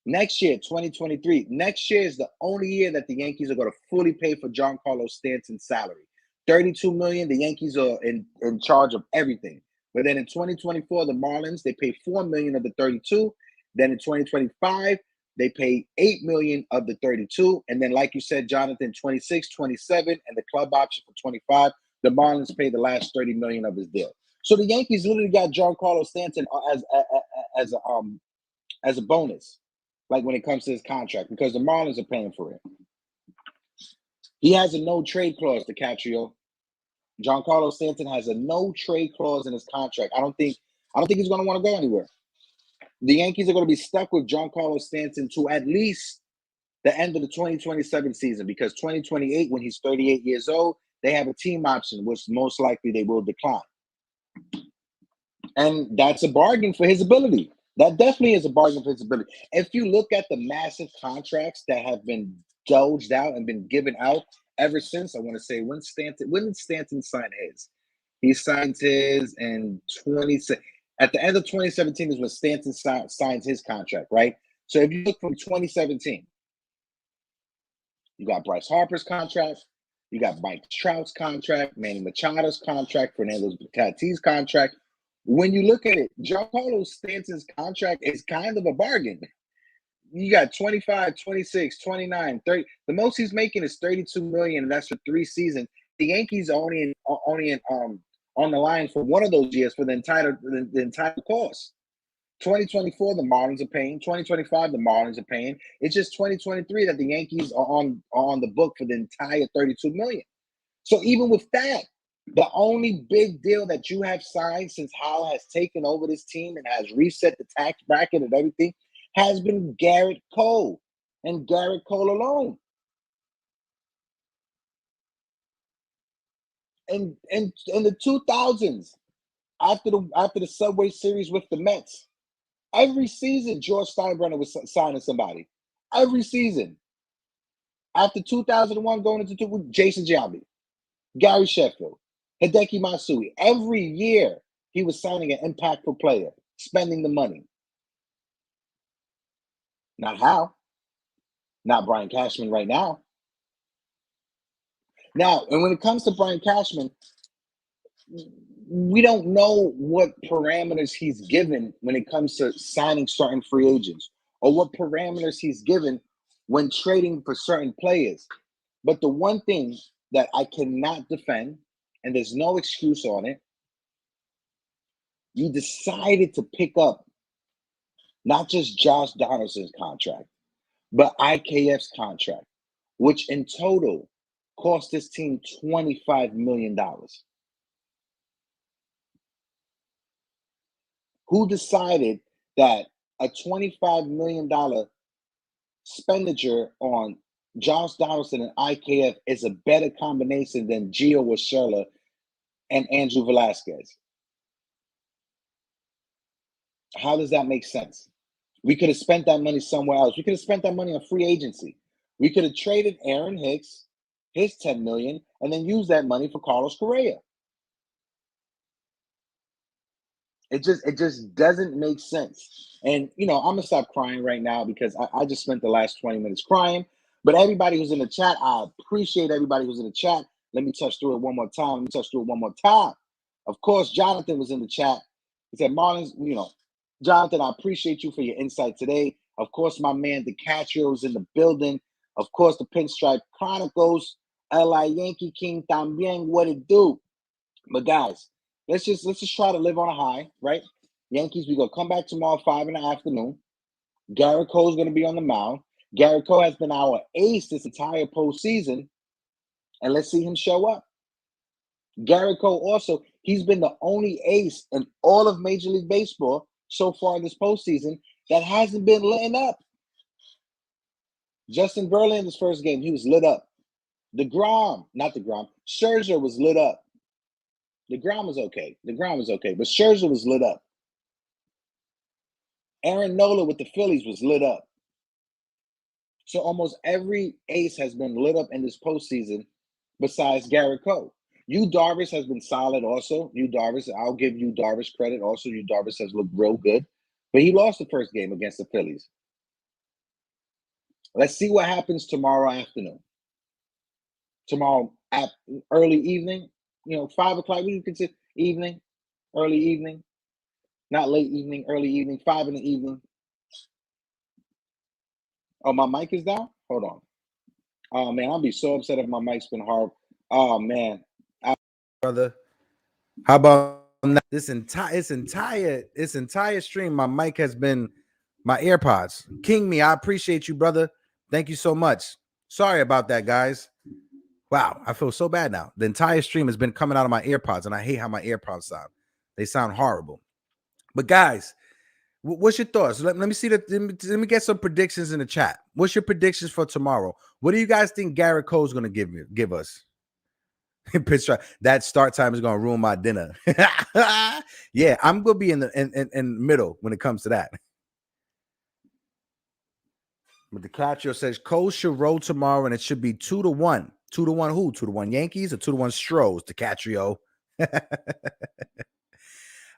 Next year, 2023, next year is the only year that the Yankees are going to fully pay for Giancarlo Stanton's salary. 32 million, the Yankees are in charge of everything. But then in 2024, the Marlins, they pay 4 million of the 32. Then in 2025, they pay 8 million of the 32. And then, like you said, Jonathan, 26, 27, and the club option for 25, the Marlins pay the last 30 million of his deal. So the Yankees literally got Giancarlo Stanton as a bonus, like when it comes to his contract, because the Marlins are paying for it. He has a no trade clause, DiCaprio. Giancarlo Stanton has a no trade clause in his contract. I don't think he's going to want to go anywhere. The Yankees are going to be stuck with Giancarlo Stanton to at least the end of the 2027 season, because 2028, when he's 38 years old, they have a team option, which most likely they will decline. And that's a bargain for his ability. That definitely is a bargain for his ability. If you look at the massive contracts that have been doled out and been given out ever since, I want to say, when did Stanton sign his? He signed his in at the end of 2017 is when Stanton signs his contract, right? So if you look from 2017, you got Bryce Harper's contract, you got Mike Trout's contract, Manny Machado's contract, Fernando Tatis' contract. When you look at it, Giancarlo Stanton's contract is kind of a bargain. You got 25, 26, 29, 30. The most he's making is 32 million, and that's for 3 seasons. The Yankees are only on the line for one of those years for the entire cost. 2024, the Marlins are paying. 2025, the Marlins are paying. It's just 2023 that the Yankees are on the book for the entire 32 million. So even with that, the only big deal that you have signed since Hal has taken over this team and has reset the tax bracket and everything has been Garrett Cole, and Garrett Cole alone. And in the 2000s, after the Subway Series with the Mets, every season George Steinbrenner was signing somebody. Every season. After 2001, going into Jason Giambi, Gary Sheffield, Hideki Matsui. Every year he was signing an impactful player, spending the money. Not Hal. Not Brian Cashman right now. Now, and when it comes to Brian Cashman, we don't know what parameters he's given when it comes to signing certain free agents, or what parameters he's given when trading for certain players. But the one thing that I cannot defend, and there's no excuse on it, you decided to pick up not just Josh Donaldson's contract, but IKF's contract, which in total cost this team $25 million. Who decided that a $25 million expenditure on Josh Donaldson and IKF is a better combination than Gio Urshela and Andrew Velasquez? How does that make sense? We could have spent that money somewhere else. We could have spent that money on free agency. We could have traded Aaron Hicks, his $10 million, and then used that money for Carlos Correa. It just doesn't make sense. And I'm gonna stop crying right now because I just spent the last 20 minutes crying. But everybody who's in the chat, I appreciate everybody who's in the chat. Let me touch through it one more time. Of course, Jonathan was in the chat. He said, Marlins, Jonathan, I appreciate you for your insight today. Of course, my man DiCaprio is in the building. Of course, the Pinstripe Chronicles, NY Yankee King también, what it do? But guys, let's just try to live on a high, right? Yankees, we gonna come back tomorrow 5 in the afternoon. Garrett Cole's gonna be on the mound. Garrett Cole has been our ace this entire postseason, and let's see him show up. Garrett Cole also, he's been the only ace in all of Major League Baseball so far this postseason that hasn't been lit up. Justin Verlander's first game, he was lit up. Scherzer was lit up. DeGrom was okay, but Scherzer was lit up. Aaron Nola with the Phillies was lit up. So almost every ace has been lit up in this postseason besides Garrett Cole. Yu Darvish has been solid also. I'll give Yu Darvish credit also. Yu Darvish has looked real good. But he lost the first game against the Phillies. Let's see what happens tomorrow afternoon. Tomorrow at early evening, 5 o'clock, we can consider evening, early evening, not late evening, early evening, 5 in the evening. Oh, my mic is down? Hold on. Oh, man, I'll be so upset if my mic's been hard. Oh, man. Brother, how about this entire stream? My mic has been my AirPods. King me, I appreciate you, brother. Thank you so much. Sorry about that, guys. Wow, I feel so bad now. The entire stream has been coming out of my AirPods, and I hate how my AirPods sound. They sound horrible. But guys, what's your thoughts? Let me see let me get some predictions in the chat. What's your predictions for tomorrow? What do you guys think Garrett Cole's going to give us? That start time is going to ruin my dinner. Yeah, I'm going to be in the middle when it comes to that. But DiCaprio says Cole should roll tomorrow, and it should be 2-1. 2-1 who? 2-1 Yankees or 2-1 Stros? DiCaprio.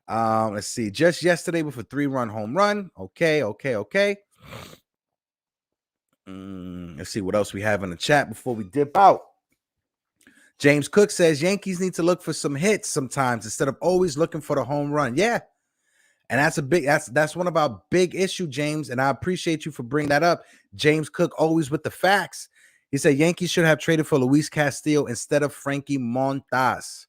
Let's see. Just yesterday with a 3-run home run. Okay. Let's see what else we have in the chat before we dip out. James Cook says Yankees need to look for some hits sometimes instead of always looking for the home run. Yeah. And that's one of our big issue, James. And I appreciate you for bringing that up. James Cook always with the facts. He said Yankees should have traded for Luis Castillo instead of Frankie Montas.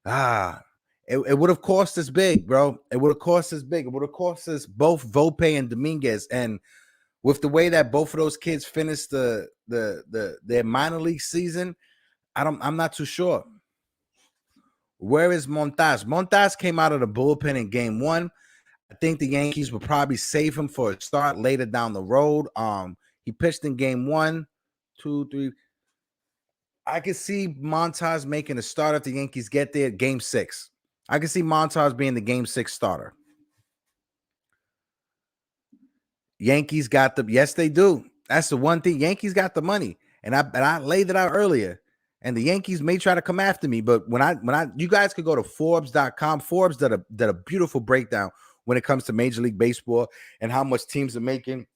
It would have cost us big, bro. It would have cost us big. It would have cost us both Volpe and Dominguez. And with the way that both of those kids finished their minor league season, I'm not too sure. Where is Montas? Montas came out of the bullpen in game 1. I think the Yankees would probably save him for a start later down the road. He pitched in game 1, 2, 3. I could see Montas making a start if the Yankees get there at game 6. I can see Montas being the game 6 starter. Yankees got yes, they do. That's the one thing. Yankees got the money. And I laid it out earlier. And the Yankees may try to come after me, but you guys could go to Forbes.com. Forbes did a beautiful breakdown when it comes to Major League Baseball and how much teams are making.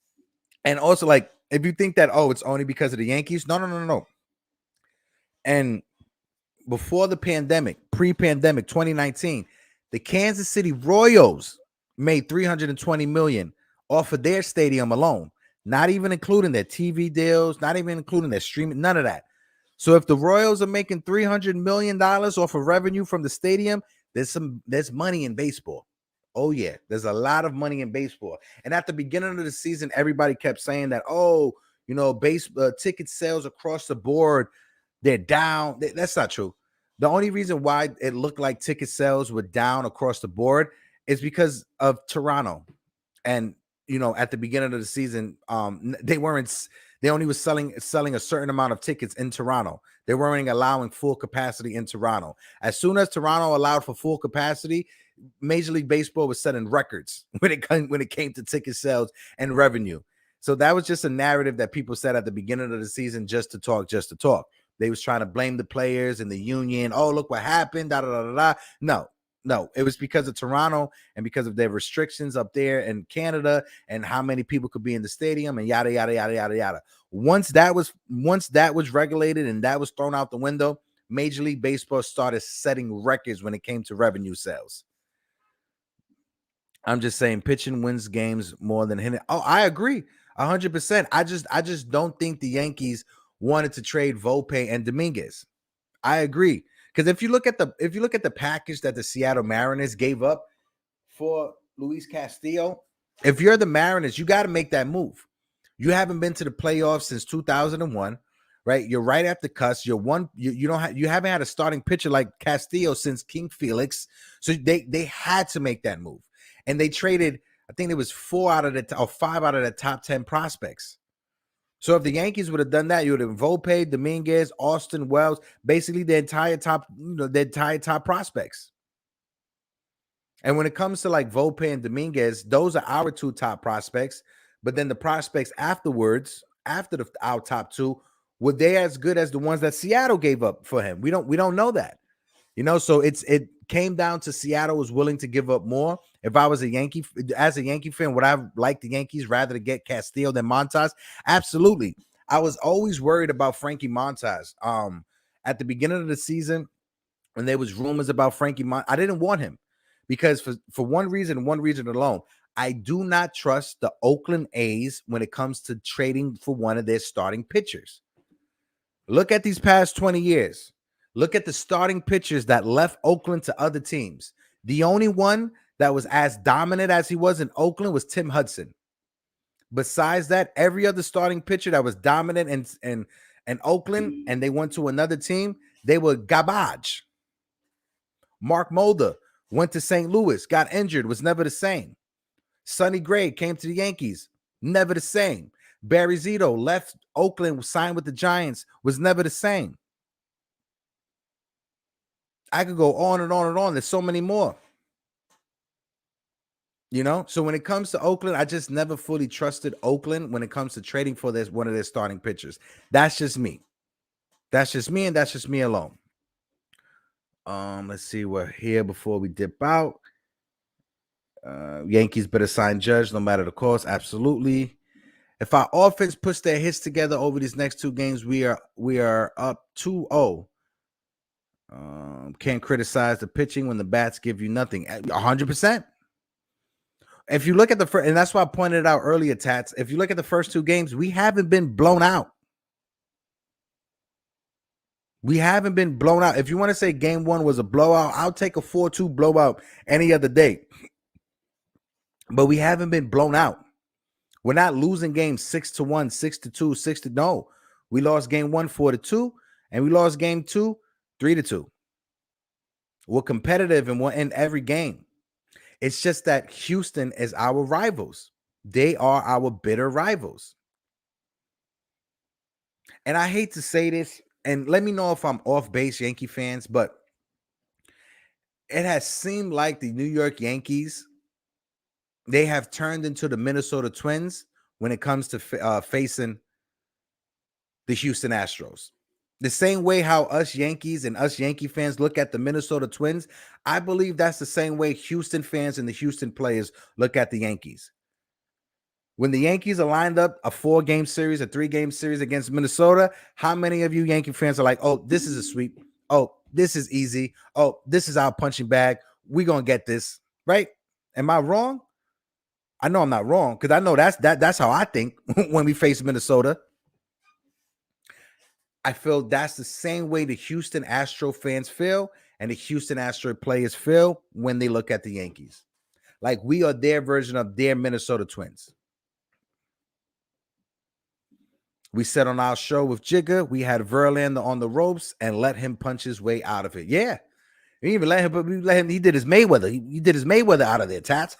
And also, like, if you think that, it's only because of the Yankees, no. And before the pandemic, pre-pandemic, 2019, the Kansas City Royals made $320 million off of their stadium alone, not even including their TV deals, not even including their streaming, none of that. So if the Royals are making $300 million off of revenue from the stadium, there's money in baseball. Oh yeah, there's a lot of money in baseball. And at the beginning of the season, everybody kept saying that, ticket sales across the board, they're down. That's not true. The only reason why it looked like ticket sales were down across the board is because of Toronto. And at the beginning of the season, they only was selling a certain amount of tickets in Toronto. They weren't allowing full capacity in Toronto. As soon as Toronto allowed for full capacity, Major League Baseball was setting records when it came to ticket sales and revenue. So that was just a narrative that people said at the beginning of the season just to talk. They was trying to blame the players and the union. Oh, look what happened. Da, da, da, da, da. No, No, it was because of Toronto and because of their restrictions up there in Canada and how many people could be in the stadium and yada yada yada yada yada. Once that was regulated and that was thrown out the window, Major League Baseball started setting records when it came to revenue sales. I'm just saying pitching wins games more than hitting. Oh, I agree 100%. I just don't think the Yankees wanted to trade Volpe and Dominguez. I agree. Because if you look at the package that the Seattle Mariners gave up for Luis Castillo, if you're the Mariners, you got to make that move. You haven't been to the playoffs since 2001, right? You're right at the cusp. You haven't had a starting pitcher like Castillo since King Felix. So they had to make that move. And they traded, I think it was 5 out of the top 10 prospects. So if the Yankees would have done that, you would have Volpe, Dominguez, Austin Wells, basically the entire top prospects. And when it comes to like Volpe and Dominguez, those are our 2 top prospects. But then the prospects afterwards, after our top 2, were they as good as the ones that Seattle gave up for him? We don't know that. So it came down to Seattle was willing to give up more. If I was a Yankee fan, would I like the Yankees rather to get Castillo than Montas? Absolutely. I was always worried about Frankie Montas. At the beginning of the season, when there was rumors about Frankie Montas, I didn't want him because for one reason alone, I do not trust the Oakland A's when it comes to trading for one of their starting pitchers. Look at these past 20 years. Look at the starting pitchers that left Oakland to other teams. The only one that was as dominant as he was in Oakland was Tim Hudson. Besides that, every other starting pitcher that was dominant in Oakland and they went to another team, they were garbage. Mark Mulder went to St. Louis, got injured, was never the same. Sonny Gray came to the Yankees, never the same. Barry Zito left Oakland, signed with the Giants, was never the same. I could go on and on and on. There's so many more. So when it comes to Oakland, I just never fully trusted Oakland when it comes to trading for one of their starting pitchers. That's just me. That's just me, and that's just me alone. Let's see. We're here before we dip out. Yankees better sign Judge no matter the cost. Absolutely. If our offense puts their hits together over these next 2 games, we are up 2-0. Can't criticize the pitching when the bats give you nothing. 100%. If you look at the first, and that's why I pointed it out earlier, Tats. If you look at the first 2 games, we haven't been blown out. If you want to say game 1 was a blowout, I'll take a 4-2 blowout any other day. But we haven't been blown out. We're not losing games 6-1, 6-2, 6-0. No, we lost game 1 4-2, and we lost game 2 3-2. We're competitive and we're in every game. It's just that Houston is our rivals. They are our bitter rivals. And I hate to say this, and let me know if I'm off base, Yankee fans, but it has seemed like the New York Yankees, they have turned into the Minnesota Twins when it comes to facing the Houston Astros. The same way how us Yankees and us Yankee fans look at the Minnesota Twins, I believe that's the same way Houston fans and the Houston players look at the Yankees. When the Yankees are lined up a 4-game series, a 3-game series against Minnesota, how many of you Yankee fans are like, oh, this is a sweep. Oh, this is easy. Oh, this is our punching bag. We're going to get this, right? Am I wrong? I know I'm not wrong because I know that's how I think when we face Minnesota. I feel that's the same way the Houston Astro fans feel and the Houston Astro players feel when they look at the Yankees. Like we are their version of their Minnesota Twins. We said on our show with Jigga, we had Verlander on the ropes and let him punch his way out of it. Yeah. We even let him, he did his Mayweather. He did his Mayweather out of there, Tats.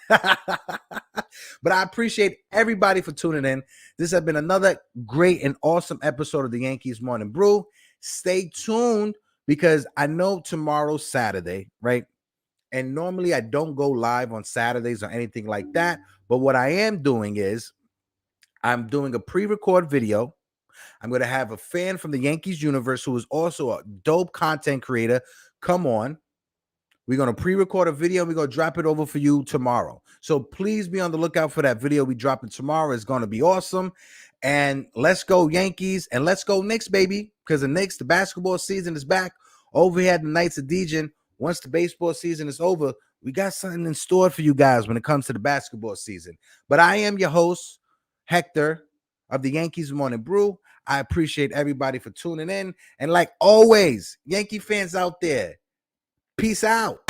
But I appreciate everybody for tuning in. This has been another great and awesome episode of the Yankees Morning Brew. Stay tuned because I know tomorrow's Saturday, right? And normally I don't go live on Saturdays or anything like that. But what I am doing is I'm doing a pre-record video. I'm going to have a fan from the Yankees universe who is also a dope content creator come on. We're going to pre-record a video. We're going to drop it over for you tomorrow. So please be on the lookout for that video we dropping tomorrow. It's going to be awesome. And let's go Yankees and let's go Knicks, baby. Because the Knicks, the basketball season is back. Over here at the Knights of Dejan. Once the baseball season is over, we got something in store for you guys when it comes to the basketball season. But I am your host, Hector, of the Yankees Morning Brew. I appreciate everybody for tuning in. And like always, Yankee fans out there, peace out.